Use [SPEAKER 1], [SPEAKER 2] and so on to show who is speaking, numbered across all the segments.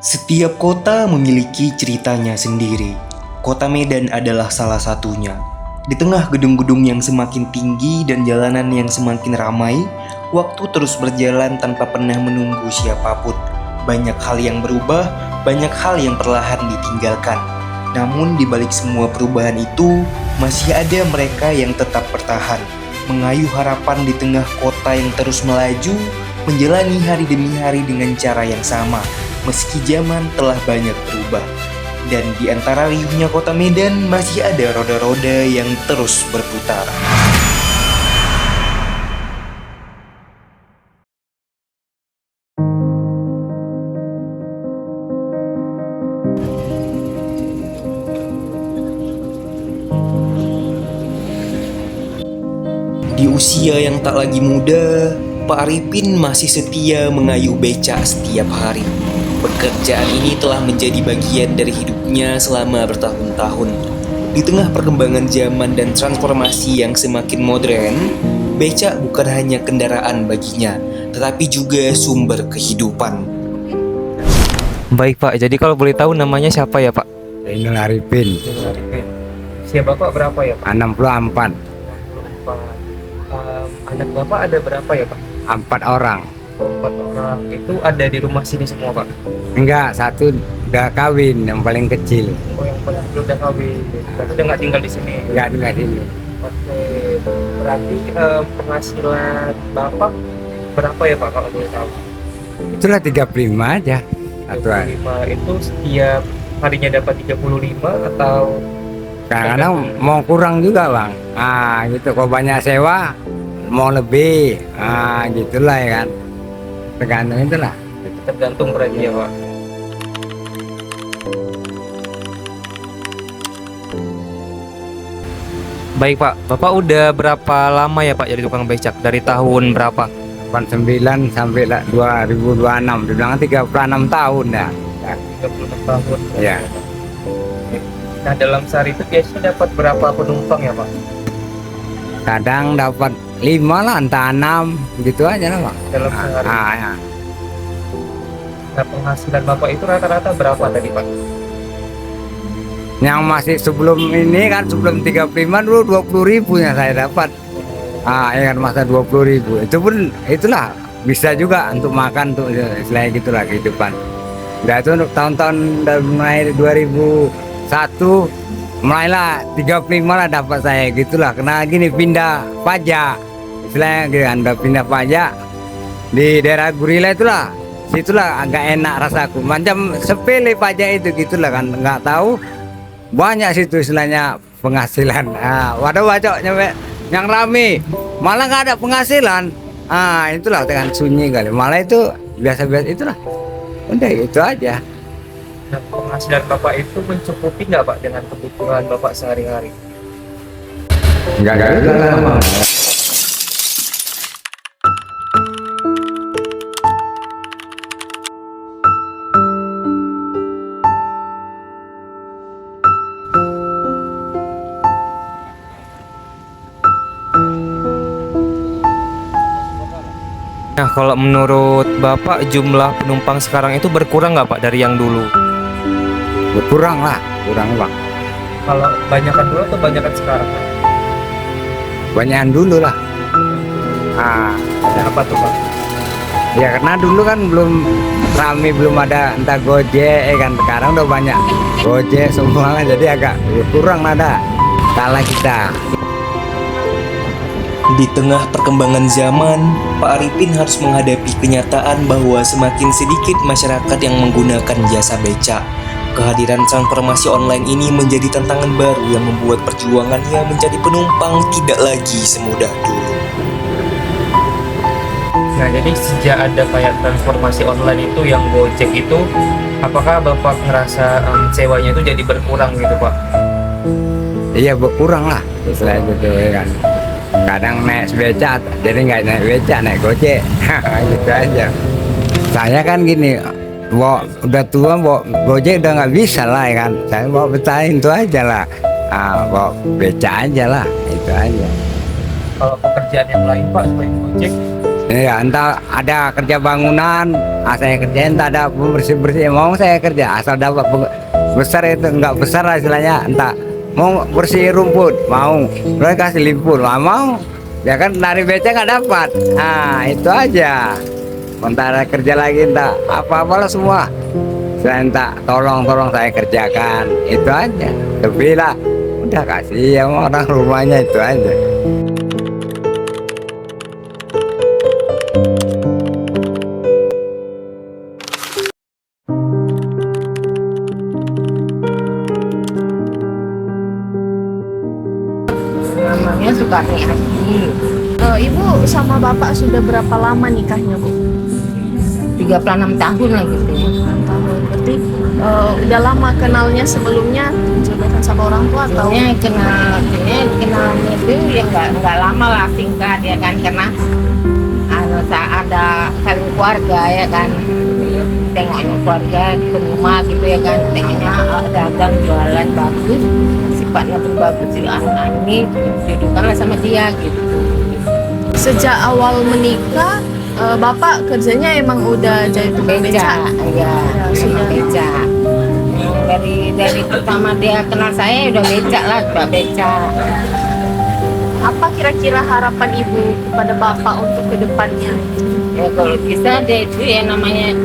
[SPEAKER 1] Setiap kota memiliki ceritanya sendiri. Kota Medan adalah salah satunya. Di tengah gedung-gedung yang semakin tinggi dan jalanan yang semakin ramai, waktu terus berjalan tanpa pernah menunggu siapapun. Banyak hal yang berubah, banyak hal yang perlahan ditinggalkan. Namun di balik semua perubahan itu, masih ada mereka yang tetap bertahan, mengayuh harapan di tengah kota yang terus melaju, menjalani hari demi hari dengan cara yang sama, meski zaman telah banyak berubah. Dan di antara riuhnya kota Medan masih ada roda-roda yang terus berputar. Di usia yang tak lagi muda, Pak Arifin masih setia mengayuh becak setiap hari. Pekerjaan ini telah menjadi bagian dari hidupnya selama bertahun-tahun. Di tengah perkembangan zaman dan transformasi yang semakin modern, becak bukan hanya kendaraan baginya, tetapi juga sumber kehidupan.
[SPEAKER 2] Baik Pak, jadi kalau boleh tahu namanya siapa ya Pak?
[SPEAKER 3] Zainul Arifin,
[SPEAKER 2] Usia Bapak berapa ya Pak?
[SPEAKER 3] 64,
[SPEAKER 2] Anak Bapak ada berapa ya Pak?
[SPEAKER 3] 4 orang.
[SPEAKER 2] 4 orang. Itu ada di rumah sini semua Pak?
[SPEAKER 3] Enggak, satu udah kawin, yang paling kecil.
[SPEAKER 2] Oh yang paling kecil udah kawin, berarti udah nggak tinggal di sini?
[SPEAKER 3] Enggak tinggal sini.
[SPEAKER 2] Oke, berarti penghasilan Bapak berapa ya Pak kalau boleh tahu?
[SPEAKER 3] Itulah 35 aja. Satuan.
[SPEAKER 2] 35 itu setiap harinya dapat 35 atau
[SPEAKER 3] Kadang-kadang mau kurang juga bang. Gitu. Kalau banyak sewa, mau lebih. Gitulah ya kan. Tergantung itulah.
[SPEAKER 2] tergantung berarti ya Pak? Baik Pak, Bapak udah berapa lama ya Pak jadi tukang becak? Dari tahun berapa?
[SPEAKER 3] 89 sampai 2026. Dibilang 36 tahun ya.
[SPEAKER 2] 36 tahun.
[SPEAKER 3] Iya.
[SPEAKER 2] Nah dalam sehari itu biasanya dapat berapa penumpang ya Pak?
[SPEAKER 3] Kadang dapat 5 lah, entah 6 gitu aja lah bang.
[SPEAKER 2] Dalam sehari.
[SPEAKER 3] Ya.
[SPEAKER 2] Nah penghasilan Bapak itu rata-rata berapa tadi Pak?
[SPEAKER 3] Yang masih sebelum ini kan, sebelum 35 dulu 20.000 yang saya dapat. Ya kan, masa 20.000 itu pun itulah bisa juga untuk makan tuh, istilahnya gitulah kehidupan. Udah itu untuk tahun-tahun dari mulai 2001 mulailah 35 lah dapat saya gitulah, karena gini pindah pajak istilahnya gitu kan, udah pindah pajak di daerah Gurila itulah, situlah agak enak rasaku, macam sepele pajak itu gitulah kan, nggak tahu banyak situ istilahnya penghasilan. Waduh bacok nyampe yang rame malah nggak ada penghasilan. Itulah dengan sunyi kali, malah itu biasa-biasa itulah, udah itu aja.
[SPEAKER 2] Nah penghasilan Bapak itu mencukupi nggak Pak dengan kebutuhan Bapak sehari-hari?
[SPEAKER 3] Enggak lah.
[SPEAKER 2] Nah kalau menurut Bapak jumlah penumpang sekarang itu berkurang nggak Pak dari yang dulu?
[SPEAKER 3] Kurang lah, kurang bang.
[SPEAKER 2] Kalau banyakan dulu atau banyakan sekarang?
[SPEAKER 3] Banyakan dulu lah.
[SPEAKER 2] Ada apa tuh Pak?
[SPEAKER 3] Ya karena dulu kan belum rame, belum ada entah Gojek kan, sekarang udah banyak Gojek semua kan, jadi agak kurang ada, kalah kita.
[SPEAKER 1] Di tengah perkembangan zaman, Pak Arifin harus menghadapi kenyataan bahwa semakin sedikit masyarakat yang menggunakan jasa becak. Kehadiran transformasi online ini menjadi tantangan baru yang membuat perjuangannya mencari penumpang tidak lagi semudah dulu.
[SPEAKER 2] Nah jadi sejak ada kayak transformasi online itu yang Gojek itu, apakah Bapak ngerasa sewanya itu jadi berkurang gitu Pak?
[SPEAKER 3] Iya berkurang lah, istilahnya gitu ya kan. Kadang naik becak, jadi nggak naik becak, naik Gojek. Gitu aja. Saya kan gini, udah tua, Gojek udah nggak bisa lah ya kan. Saya bawa betain itu aja lah. Bawa becak aja lah, itu aja.
[SPEAKER 2] Kalau pekerjaan yang lain Pak selain Gojek,
[SPEAKER 3] Ya, entah ada kerja bangunan, saya kerjain, entah ada bersih-bersih, mau saya kerja, asal dapat besar itu enggak besar lah istilahnya, entah mau bersih rumput, mau, mereka kasih limpur, mau, ya kan dari beca nggak dapat, nah itu aja, sementara kerja lagi entah apa-apalah semua, saya entah tolong saya kerjakan, itu aja, lebih lah, udah kasih sama orang rumahnya itu aja.
[SPEAKER 4] Namanya Sukarni Aji.
[SPEAKER 5] Ibu sama bapak sudah berapa lama nikahnya, Bu?
[SPEAKER 4] 36 tahun lah gitu ya.
[SPEAKER 5] 6 tahun. Berarti udah lama kenalnya, sebelumnya jodohan sama orang tua atau?
[SPEAKER 4] Kenalnya itu ya nggak lama lah, singkat ya kan, karena ada saling keluarga ya kan, tengoknya keluarga ke rumah gitu ya kan, tengoknya dagang jualan bagus, sifatnya pun bagus, si anak ini jodohkanlah sama dia gitu.
[SPEAKER 5] Sejak awal menikah, bapak kerjanya emang udah jadi tukang beca?
[SPEAKER 4] Ya,
[SPEAKER 5] sudah.
[SPEAKER 4] beca. Dari pertama dia kenal saya udah beca lah, udah beca.
[SPEAKER 5] Apa kira-kira harapan ibu kepada bapak untuk kedepannya?
[SPEAKER 4] Ya kalau bisa dia itu ya namanya,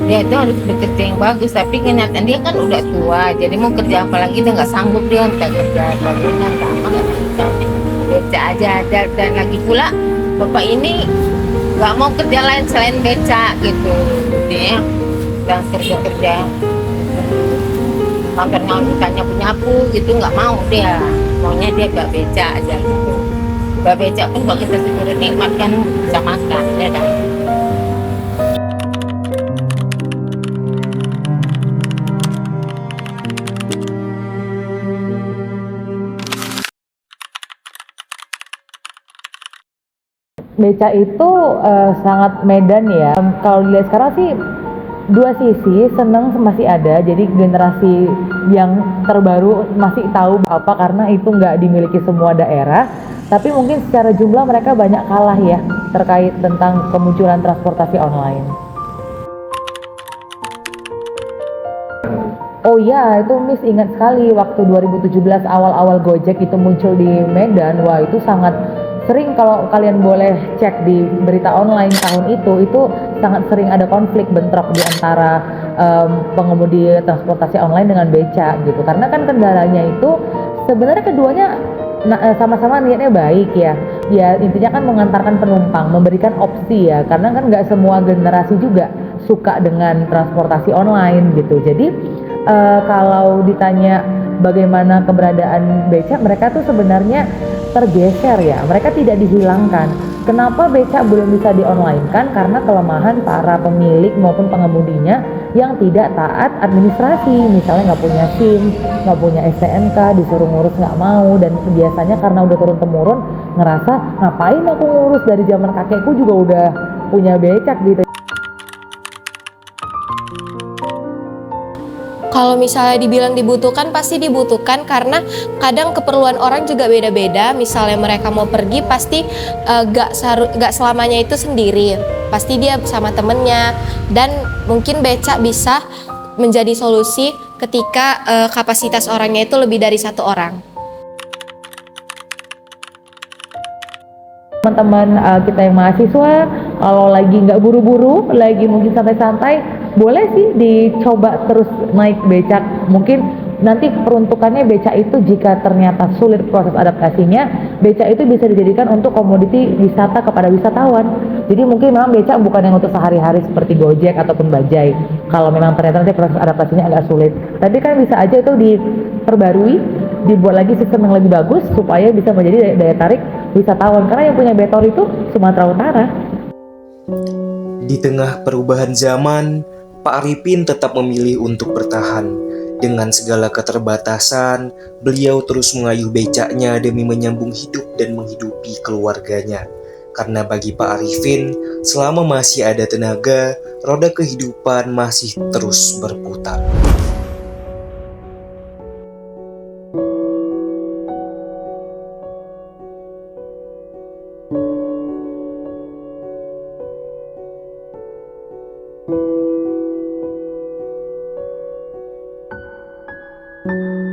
[SPEAKER 4] dia itu harus bekerja yang bagus, tapi kenyataan dia kan udah tua, jadi mau kerja apa lagi dia nggak sanggup, dia nggak kerja bangunan apa nggak bisa, beca aja. Dan lagi pula bapak ini nggak mau kerja lain selain beca gitu, dia dan kerja sampai nyapu gitu nggak mau, dia maunya dia gak beca aja gitu. Gak beca pun kalau kita sudah nikmat kan bisa makan ya kan.
[SPEAKER 6] Beca itu sangat medan ya. Kalau dilihat sekarang sih dua sisi, seneng masih ada. Jadi generasi yang terbaru masih tahu apa, karena itu nggak dimiliki semua daerah. Tapi mungkin secara jumlah mereka banyak kalah ya terkait tentang kemunculan transportasi online. Oh iya, itu Miss ingat sekali waktu 2017 awal-awal Gojek itu muncul di Medan. Wah, itu sangat sering, kalau kalian boleh cek di berita online tahun itu sangat sering ada konflik bentrok di antara pengemudi transportasi online dengan beca gitu. Karena kan kendalanya itu sebenarnya keduanya sama-sama niatnya baik ya. Ya intinya kan mengantarkan penumpang, memberikan opsi ya. Karena kan nggak semua generasi juga suka dengan transportasi online gitu. Jadi kalau ditanya bagaimana keberadaan becak, mereka tuh sebenarnya tergeser ya, mereka tidak dihilangkan. Kenapa becak belum bisa di-online-kan? Karena kelemahan para pemilik maupun pengemudinya yang tidak taat administrasi, misalnya nggak punya SIM, nggak punya STNK, disuruh ngurus nggak mau, dan biasanya karena udah turun-temurun ngerasa ngapain aku ngurus, dari zaman kakekku juga udah punya becak gitu.
[SPEAKER 7] Kalau misalnya dibilang dibutuhkan, pasti dibutuhkan, karena kadang keperluan orang juga beda-beda. Misalnya mereka mau pergi, pasti gak selamanya itu sendiri, pasti dia sama temennya. Dan mungkin becak bisa menjadi solusi ketika kapasitas orangnya itu lebih dari satu orang.
[SPEAKER 6] Teman-teman kita yang mahasiswa, kalau lagi nggak buru-buru, lagi mungkin santai-santai, boleh sih dicoba terus naik becak. Mungkin nanti peruntukannya becak itu jika ternyata sulit proses adaptasinya, becak itu bisa dijadikan untuk komoditi wisata kepada wisatawan. Jadi mungkin memang becak bukan yang untuk sehari-hari seperti Gojek ataupun Bajai. Kalau memang ternyata nanti proses adaptasinya agak sulit, tapi kan bisa aja itu diperbarui, dibuat lagi sistem yang lebih bagus supaya bisa menjadi daya tarik wisatawan, karena yang punya Betor itu Sumatera Utara.
[SPEAKER 1] Di tengah perubahan zaman, Pak Arifin tetap memilih untuk bertahan. Dengan segala keterbatasan, beliau terus mengayuh becaknya demi menyambung hidup dan menghidupi keluarganya. Karena bagi Pak Arifin, selama masih ada tenaga, roda kehidupan masih terus berputar. Thank